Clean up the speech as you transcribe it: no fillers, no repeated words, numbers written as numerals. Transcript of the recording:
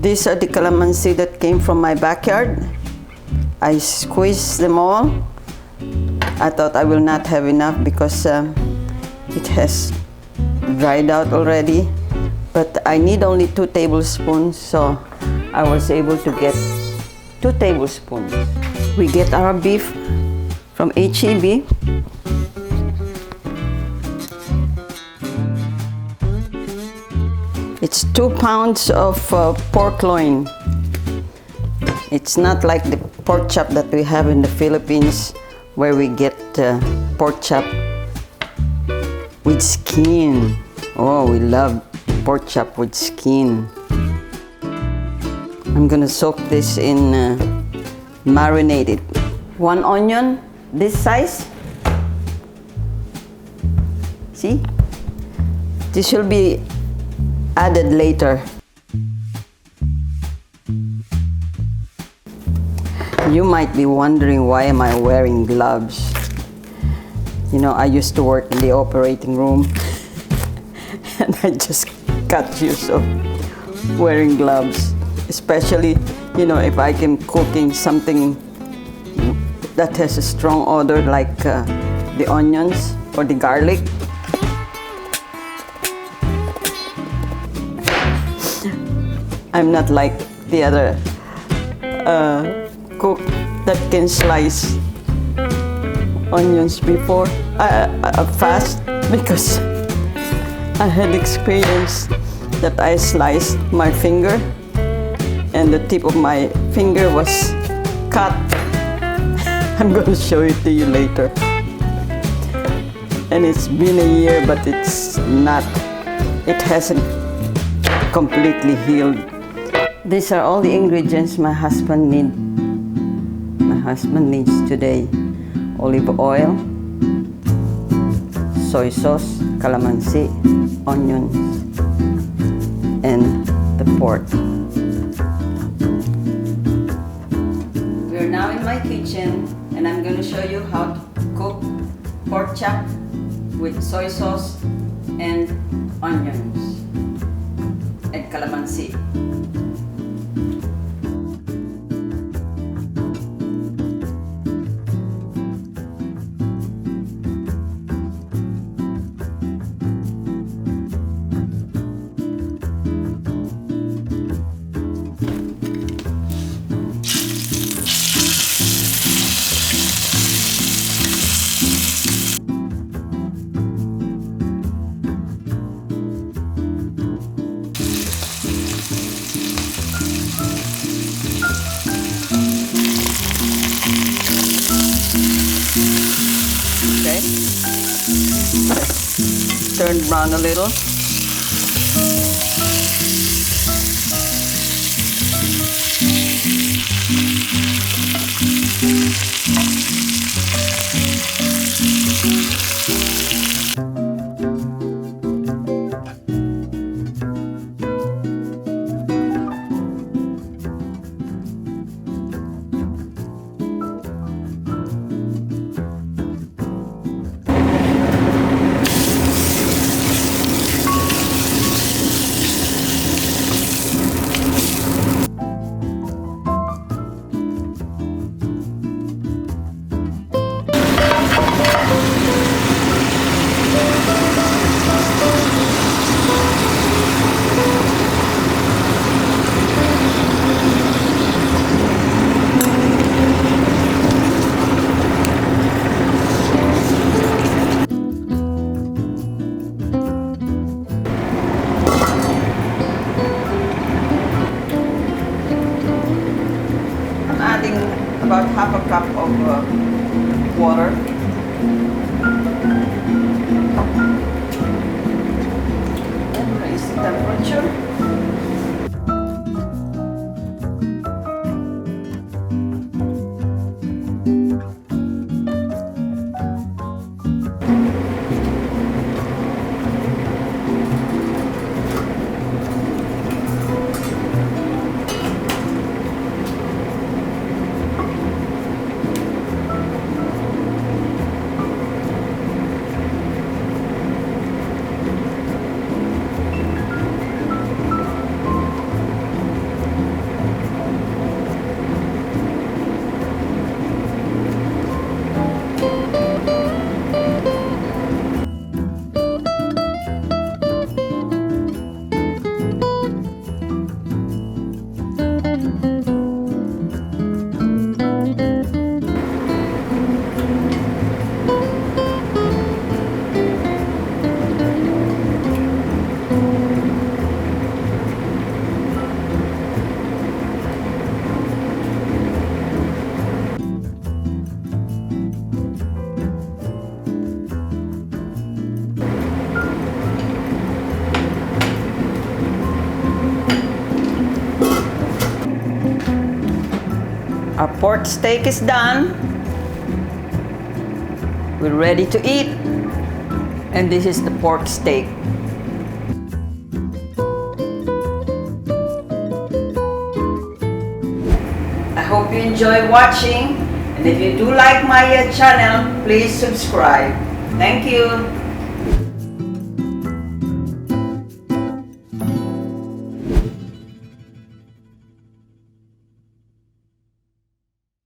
These are the calamansi that came from my backyard. I squeezed them all. I thought I will not have enough because it has dried out already. But I need only 2 tablespoons, so I was able to get 2 tablespoons. We get our beef from HEB. It's 2 pounds of pork loin. It's not like the pork chop that we have in the Philippines, where we get pork chop with skin. Oh, we love pork chop with skin. I'm gonna soak this in marinated. 1 onion, this size. See? This will be added later. You might be wondering, why am I wearing gloves? You know, I used to work in the operating room and I just got used of wearing gloves, especially, you know, if I am cooking something that has a strong odor like the onions or the garlic. I'm not like the other cook that can slice onions before fast, because I had experience that I sliced my finger and the tip of my finger was cut. I'm going to show it to you later. And it's been a year, but it's not, it hasn't completely healed. These are all the ingredients my husband needs today. Olive oil, soy sauce, calamansi, onions, and the pork. We're now in my kitchen and I'm going to show you how to cook pork chop with soy sauce and onions and calamansi. Okay, turn brown a little. Our pork steak is done. We're ready to eat. And this is the pork steak. I hope you enjoy watching. And if you do like my channel, please subscribe. Thank you.